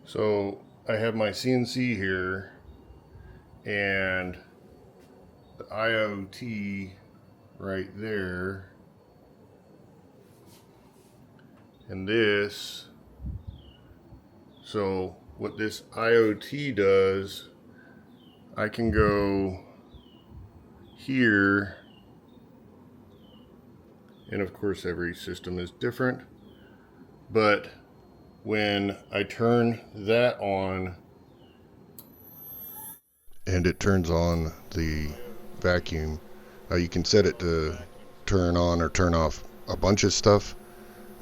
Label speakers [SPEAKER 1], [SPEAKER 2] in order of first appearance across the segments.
[SPEAKER 1] So I have my CNC here and the IoT right there, and this. So what this IoT does, I can go here, and of course every system is different, but when I turn that on and it turns on the vacuum, you can set it to turn on or turn off a bunch of stuff,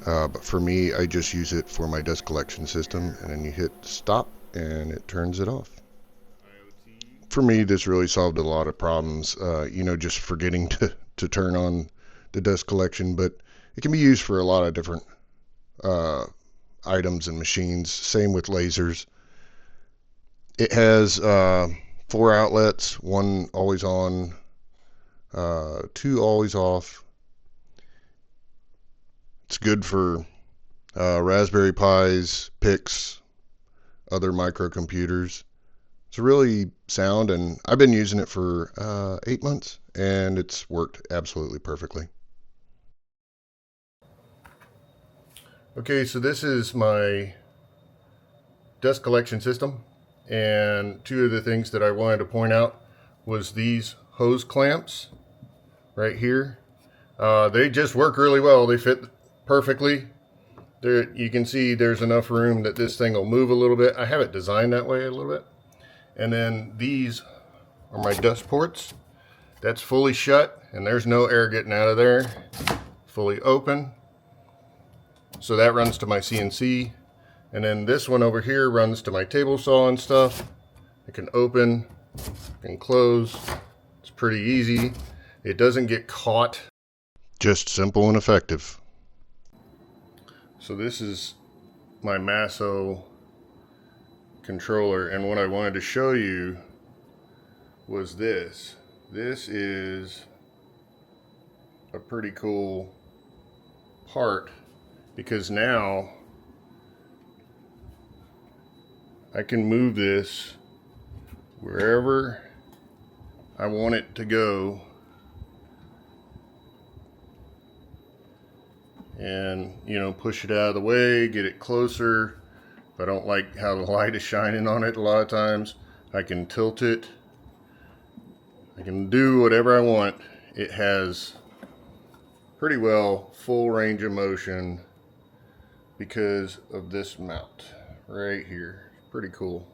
[SPEAKER 1] but for me I just use it for my dust collection system, and then you hit stop and it turns it off. For me, this really solved a lot of problems, just forgetting to turn on the dust collection, but it can be used for a lot of different items and machines. Same with lasers. It has 4 outlets, 1 always on, 2 always off. It's good for Raspberry Pis, PICs, other microcomputers. It's really sound, and I've been using it for 8 months, and it's worked absolutely perfectly. Okay, so this is my dust collection system, and 2 of the things that I wanted to point out was these hose clamps right here. They just work really well. They fit perfectly. There, you can see there's enough room that this thing will move a little bit. I have it designed that way a little bit. And then these are my dust ports. That's fully shut, and there's no air getting out of there. Fully open. So that runs to my CNC. And then this one over here runs to my table saw and stuff. It can open, it can close. It's pretty easy. It doesn't get caught. Just simple and effective. So this is my Masso controller, and what I wanted to show you was this. This is a pretty cool part, because now I can move this wherever I want it to go, and push it out of the way, get it closer. If I don't like how the light is shining on it a lot of times, I can tilt it. I can do whatever I want. It has pretty well full range of motion because of this mount right here. Pretty cool.